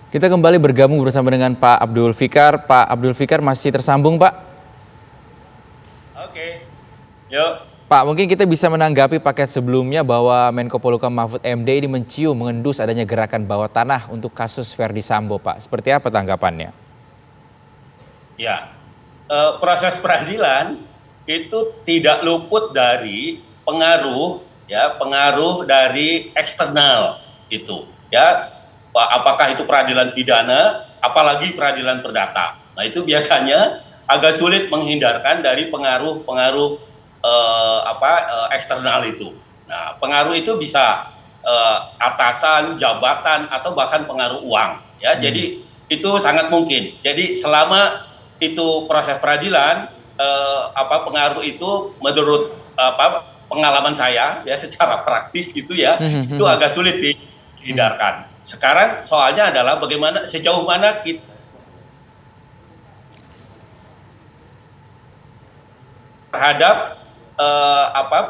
Kita kembali bergabung bersama dengan Pak Abdul Fikar. Pak Abdul Fikar masih tersambung, Pak? Oke, yuk. Pak, mungkin kita bisa menanggapi paket sebelumnya bahwa Menko Polhukam Mahfud MD ini mencium mengendus adanya gerakan bawah tanah untuk kasus Verdi Sambo, Pak. Seperti apa tanggapannya? Ya, proses peradilan itu tidak luput dari pengaruh, ya, pengaruh dari eksternal itu, ya. Apakah itu peradilan pidana, apalagi peradilan perdata. Nah, itu biasanya agak sulit menghindarkan dari pengaruh-pengaruh eksternal itu. Nah, pengaruh itu bisa atasan, jabatan, atau bahkan pengaruh uang. Ya, jadi itu sangat mungkin. Jadi selama itu proses peradilan, pengaruh itu menurut pengalaman saya, ya secara praktis gitu ya, itu agak sulit dihindarkan. Sekarang soalnya adalah bagaimana sejauh mana kita terhadap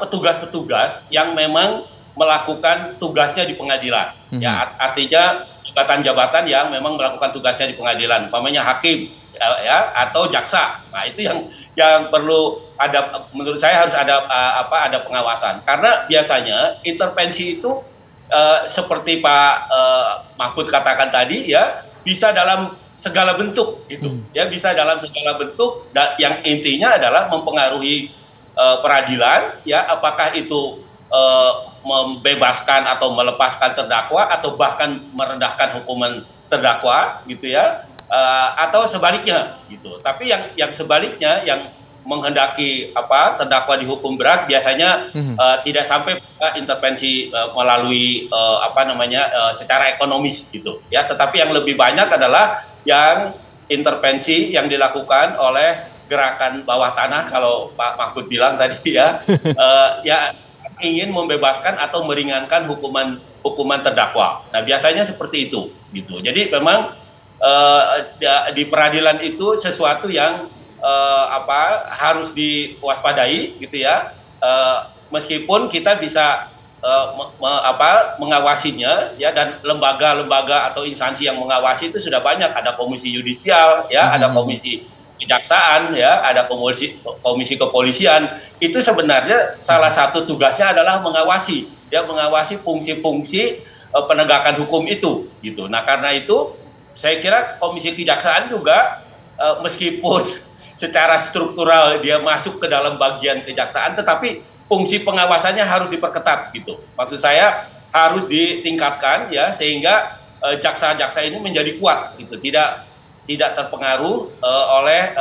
petugas-petugas yang memang melakukan tugasnya di pengadilan. Ya, artinya jabatan-jabatan yang memang melakukan tugasnya di pengadilan, umpamanya hakim, ya, atau jaksa. Nah, itu yang perlu ada, menurut saya harus ada pengawasan. Karena biasanya intervensi itu seperti Pak Mahfud katakan tadi, ya, bisa dalam segala bentuk gitu, ya, bisa dalam segala bentuk, dan yang intinya adalah mempengaruhi peradilan, ya, apakah itu membebaskan atau melepaskan terdakwa atau bahkan merendahkan hukuman terdakwa gitu, ya, atau sebaliknya gitu. Tapi yang sebaliknya, yang menghendaki terdakwa dihukum berat, biasanya tidak sampai intervensi melalui secara ekonomis gitu, ya. Tetapi yang lebih banyak adalah yang intervensi yang dilakukan oleh gerakan bawah tanah, kalau Pak Mahfud bilang tadi, ya, ya, ingin membebaskan atau meringankan hukuman terdakwa. Nah, biasanya seperti itu gitu. Jadi memang di peradilan itu sesuatu yang harus diwaspadai gitu, ya. Meskipun kita bisa mengawasinya, ya, dan lembaga-lembaga atau instansi yang mengawasi itu sudah banyak. Ada komisi yudisial, ya, ada komisi kejaksaan, ya, ada komisi kepolisian. Itu sebenarnya salah satu tugasnya adalah mengawasi, ya, mengawasi fungsi-fungsi penegakan hukum itu gitu. Nah, karena itu saya kira komisi kejaksaan juga meskipun secara struktural dia masuk ke dalam bagian kejaksaan, tetapi fungsi pengawasannya harus diperketat gitu. Maksud saya harus ditingkatkan, ya, sehingga jaksa-jaksa ini menjadi kuat gitu, tidak terpengaruh oleh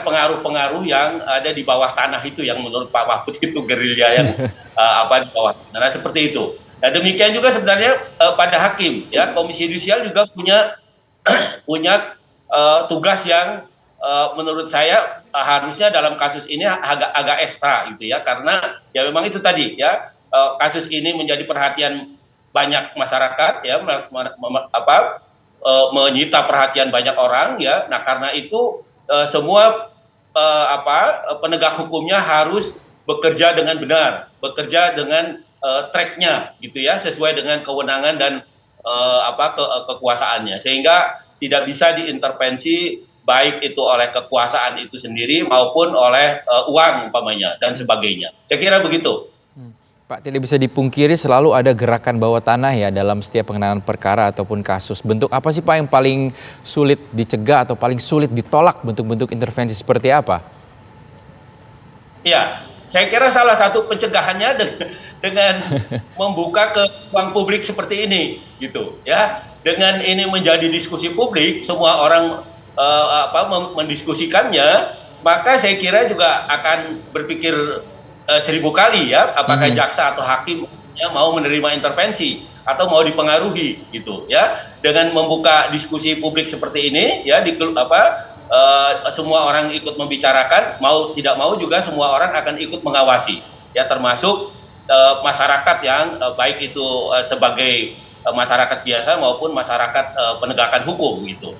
pengaruh-pengaruh yang ada di bawah tanah itu, yang menurut Pak Mahfud itu gerilya yang di bawah tanah. Nah, seperti itu. Nah, demikian juga sebenarnya pada hakim, ya, komisi yudisial juga punya tugas yang menurut saya harusnya dalam kasus ini agak ekstra gitu, ya, karena ya memang itu tadi, ya, kasus ini menjadi perhatian banyak masyarakat, ya, menyita perhatian banyak orang, ya. Nah, karena itu semua penegak hukumnya harus bekerja dengan benar, bekerja dengan tracknya gitu, ya, sesuai dengan kewenangan dan kekuasaannya, sehingga tidak bisa diintervensi baik itu oleh kekuasaan itu sendiri maupun oleh uang umpamanya dan sebagainya. Saya kira begitu. Pak, tidak bisa dipungkiri selalu ada gerakan bawah tanah, ya, dalam setiap pengenangan perkara ataupun kasus. Bentuk apa sih, Pak, yang paling sulit dicegah atau paling sulit ditolak? Bentuk-bentuk intervensi seperti apa? Ya, saya kira salah satu pencegahannya dengan membuka ke ruang publik seperti ini, gitu, ya. Dengan ini menjadi diskusi publik, semua orang mendiskusikannya, maka saya kira juga akan berpikir 1000 kali, ya, apakah jaksa atau hakim mau menerima intervensi atau mau dipengaruhi, gitu, ya. Dengan membuka diskusi publik seperti ini, ya, semua orang ikut membicarakan, mau tidak mau juga semua orang akan ikut mengawasi, ya, termasuk masyarakat yang baik itu sebagai masyarakat biasa maupun masyarakat penegakan hukum, gitu.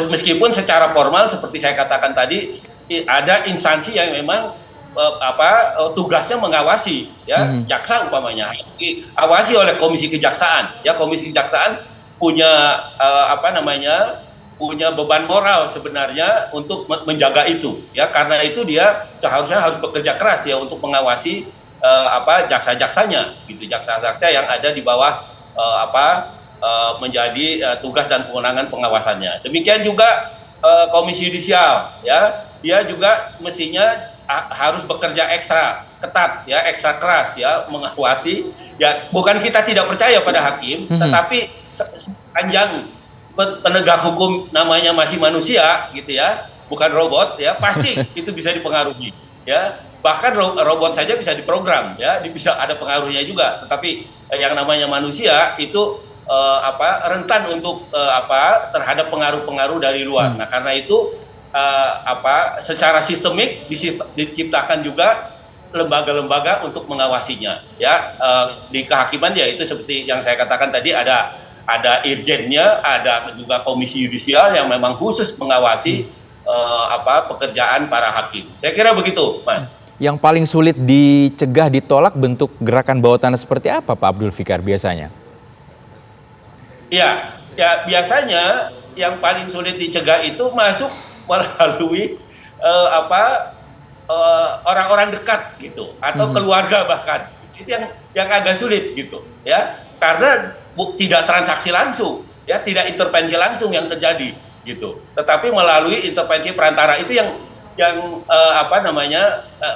Meskipun secara formal seperti saya katakan tadi, ada instansi yang memang tugasnya mengawasi, ya, jaksa umpamanya diawasi oleh komisi kejaksaan, ya, komisi kejaksaan punya apa namanya, punya beban moral sebenarnya untuk menjaga itu, ya. Karena itu dia seharusnya harus bekerja keras ya untuk mengawasi apa jaksa-jaksanya, gitu, jaksa-jaksa yang ada di bawah menjadi tugas dan kewenangan pengawasannya. Demikian juga Komisi Yudisial, ya, dia juga mestinya harus bekerja ekstra ketat, ya, ekstra keras, ya, mengawasi. Ya, bukan kita tidak percaya pada hakim, tetapi sepanjang penegak hukum namanya masih manusia, gitu ya, bukan robot, ya, pasti itu bisa dipengaruhi, ya. Bahkan robot saja bisa diprogram, ya, bisa ada pengaruhnya juga. Tetapi yang namanya manusia itu rentan untuk terhadap pengaruh-pengaruh dari luar. Nah, karena itu secara sistemik diciptakan juga lembaga-lembaga untuk mengawasinya, ya. Di kehakiman ya itu seperti yang saya katakan tadi, ada irjennya, ada juga komisi yudisial yang memang khusus mengawasi pekerjaan para hakim. Saya kira begitu, Mas. Yang paling sulit dicegah, ditolak bentuk gerakan bawah tanah seperti apa, Pak Abdul Fikar, biasanya? Ya, biasanya yang paling sulit dicegah itu masuk melalui orang-orang dekat, gitu, atau keluarga bahkan. Itu yang agak sulit, gitu, ya, karena tidak transaksi langsung, ya, tidak intervensi langsung yang terjadi, gitu. Tetapi melalui intervensi perantara itu yang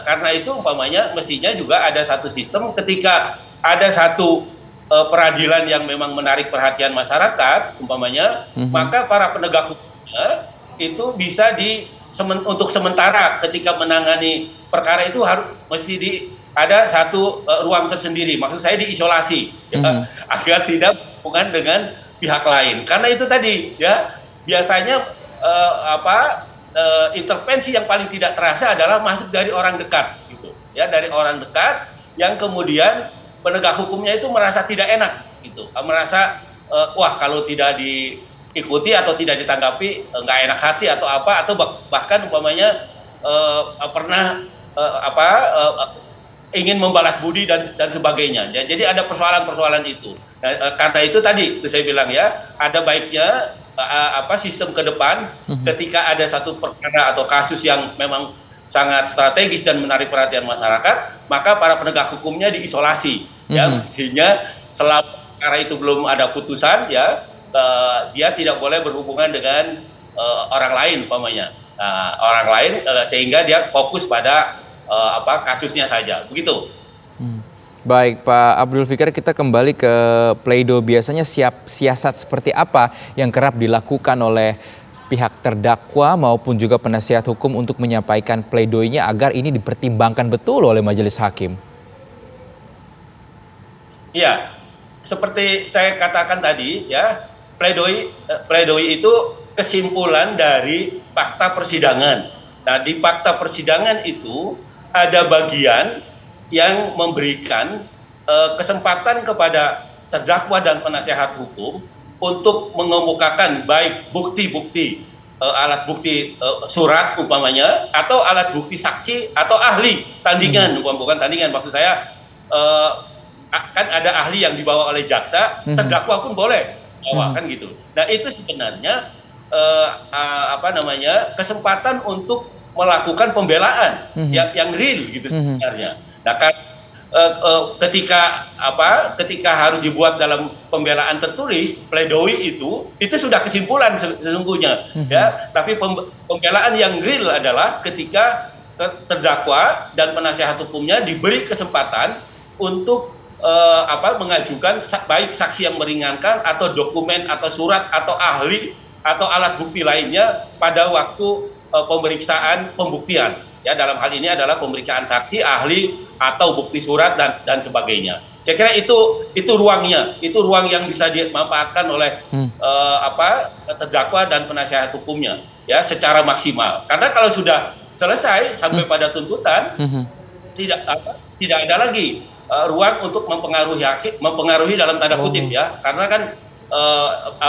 karena itu umpamanya mestinya juga ada satu sistem ketika ada satu peradilan yang memang menarik perhatian masyarakat umpamanya, maka para penegak hukumnya itu bisa untuk sementara ketika menangani perkara itu mesti ada satu ruang tersendiri, maksud saya diisolasi, ya, agar tidak berhubungan dengan pihak lain. Karena itu tadi, ya, biasanya intervensi yang paling tidak terasa adalah masuk dari orang dekat, gitu, ya, dari orang dekat yang kemudian penegak hukumnya itu merasa tidak enak, gitu, merasa wah, kalau tidak diikuti atau tidak ditanggapi nggak enak hati atau apa, atau bahkan umpamanya pernah ingin membalas budi dan sebagainya, ya. Jadi ada persoalan-persoalan itu. Nah, karena itu tadi itu saya bilang, ya, ada baiknya sistem ke depan ketika ada satu perkara atau kasus yang memang sangat strategis dan menarik perhatian masyarakat, maka para penegak hukumnya diisolasi, ya, mestinya selama perkara itu belum ada putusan, ya, dia tidak boleh berhubungan dengan orang lain umpamanya, orang lain, sehingga dia fokus pada kasusnya saja, begitu. Baik, Pak Abdul Fikar, kita kembali ke pleido. Biasanya siasat seperti apa yang kerap dilakukan oleh pihak terdakwa maupun juga penasihat hukum untuk menyampaikan pleidoinya agar ini dipertimbangkan betul oleh majelis hakim? Iya, seperti saya katakan tadi, ya, pledoi itu kesimpulan dari fakta persidangan. Nah, di fakta persidangan itu ada bagian yang memberikan kesempatan kepada terdakwa dan penasehat hukum untuk mengemukakan baik bukti-bukti, alat bukti surat umpamanya, atau alat bukti saksi atau ahli tandingan, bukan tandingan, maksud saya kan ada ahli yang dibawa oleh jaksa, terdakwa pun boleh bawa, kan gitu. Nah, itu sebenarnya kesempatan untuk melakukan pembelaan yang real, gitu sebenarnya. Nah, ketika harus dibuat dalam pembelaan tertulis, pledoi itu sudah kesimpulan sesungguhnya, ya. Tapi pembelaan yang real adalah ketika terdakwa dan penasehat hukumnya diberi kesempatan untuk mengajukan baik saksi yang meringankan atau dokumen atau surat atau ahli atau alat bukti lainnya pada waktu pemeriksaan pembuktian. Ya, dalam hal ini adalah pemeriksaan saksi, ahli, atau bukti surat dan sebagainya. Saya kira itu ruangnya, itu ruang yang bisa dimanfaatkan oleh terdakwa dan penasihat hukumnya, ya, secara maksimal. Karena kalau sudah selesai sampai pada tuntutan, tidak ada lagi ruang untuk mempengaruhi dalam tanda kutip, ya. Karena kan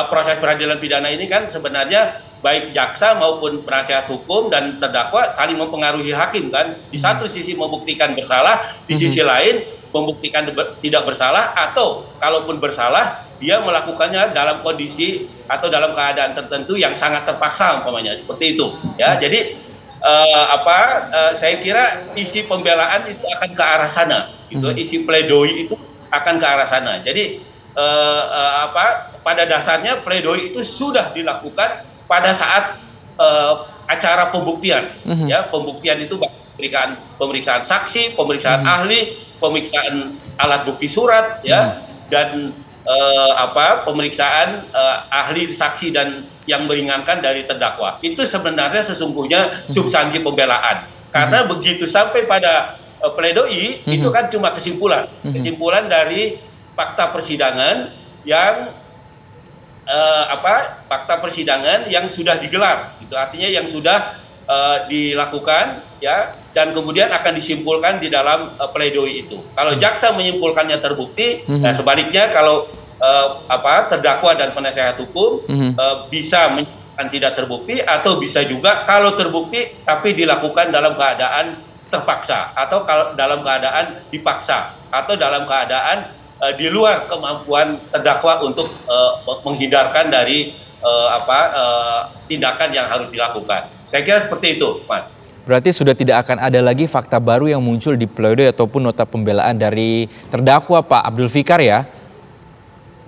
proses peradilan pidana ini kan sebenarnya baik jaksa maupun penasihat hukum dan terdakwa saling mempengaruhi hakim, kan. Di satu sisi membuktikan bersalah, di sisi lain membuktikan tidak bersalah, atau kalaupun bersalah dia melakukannya dalam kondisi atau dalam keadaan tertentu yang sangat terpaksa umpamanya seperti itu ya. Jadi saya kira isi pembelaan itu akan ke arah sana gitu, isi pledoi itu akan ke arah sana. Jadi pada dasarnya pledoi itu sudah dilakukan pada saat acara pembuktian ya. Pembuktian itu pemeriksaan saksi, pemeriksaan ahli, pemeriksaan alat bukti surat ya, dan pemeriksaan ahli, saksi, dan yang meringankan dari terdakwa. Itu sebenarnya sesungguhnya substansi pembelaan. Karena begitu sampai pada pledoi itu kan cuma kesimpulan dari fakta persidangan yang fakta persidangan yang sudah digelar. Itu artinya yang sudah dilakukan ya, dan kemudian akan disimpulkan di dalam pledoi itu. Kalau jaksa menyimpulkannya terbukti, nah sebaliknya kalau terdakwa dan penasehat hukum bisa menyatakan tidak terbukti, atau bisa juga kalau terbukti tapi dilakukan dalam keadaan terpaksa, atau dalam keadaan dipaksa, atau dalam keadaan di luar kemampuan terdakwa untuk menghindarkan dari tindakan yang harus dilakukan. Saya kira seperti itu, Mas. Berarti sudah tidak akan ada lagi fakta baru yang muncul di pledoi ataupun nota pembelaan dari terdakwa Pak Abdul Fikar ya?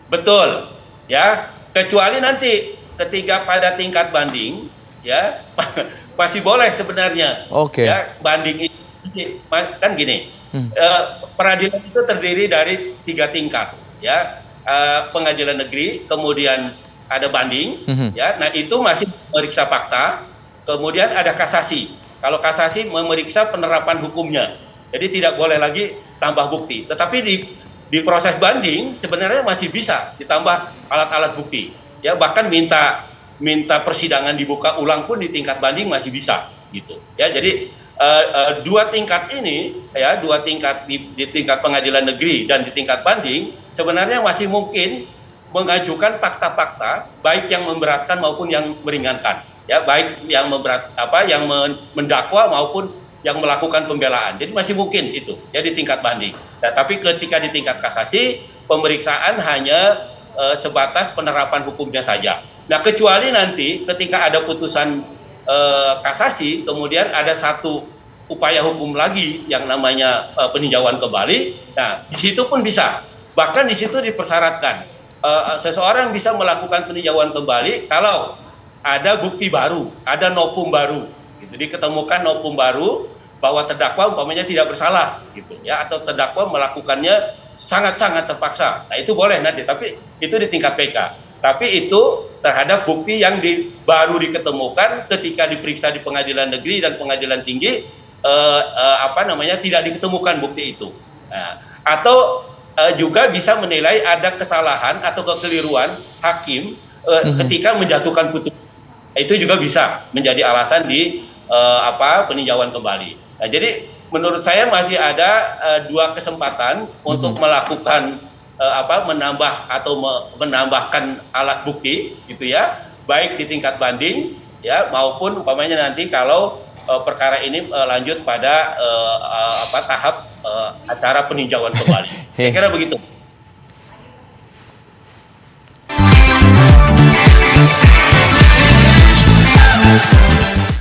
Betul, ya. Kecuali nanti ketika pada tingkat banding, ya masih boleh sebenarnya. Oke. Ya, banding itu kan gini. Peradilan itu terdiri dari 3 tingkat, ya. Pengadilan negeri, kemudian ada banding, ya. Nah itu masih memeriksa fakta, kemudian ada kasasi. Kalau kasasi memeriksa penerapan hukumnya, jadi tidak boleh lagi tambah bukti. Tetapi di proses banding sebenarnya masih bisa ditambah alat-alat bukti, ya. Bahkan minta persidangan dibuka ulang pun di tingkat banding masih bisa, gitu. Ya, jadi 2 tingkat ini, ya, 2 tingkat di tingkat pengadilan negeri dan di tingkat banding sebenarnya masih mungkin mengajukan fakta-fakta baik yang memberatkan maupun yang meringankan, ya, baik yang yang mendakwa maupun yang melakukan pembelaan. Jadi masih mungkin itu ya di tingkat banding. Nah, tapi ketika di tingkat kasasi pemeriksaan hanya sebatas penerapan hukumnya saja. Nah, kecuali nanti ketika ada putusan kasasi, kemudian ada satu upaya hukum lagi yang namanya peninjauan kembali. Nah, di situ pun bisa. Bahkan di situ dipersyaratkan seseorang bisa melakukan peninjauan kembali kalau ada bukti baru, ada novum baru. Gitu. Diketemukan novum baru bahwa terdakwa umpamanya tidak bersalah, gitu ya, atau terdakwa melakukannya sangat-sangat terpaksa. Nah, itu boleh nanti, tapi itu di tingkat PK. Tapi itu terhadap bukti yang baru diketemukan ketika diperiksa di pengadilan negeri dan pengadilan tinggi, tidak diketemukan bukti itu. Nah, atau juga bisa menilai ada kesalahan atau kekeliruan hakim ketika menjatuhkan putusan. Itu juga bisa menjadi alasan di peninjauan kembali. Nah, jadi menurut saya masih ada 2 kesempatan untuk melakukan menambah atau menambahkan alat bukti, gitu ya, baik di tingkat banding ya maupun umpamanya nanti kalau perkara ini lanjut pada tahap acara peninjauan kembali. Saya kira begitu.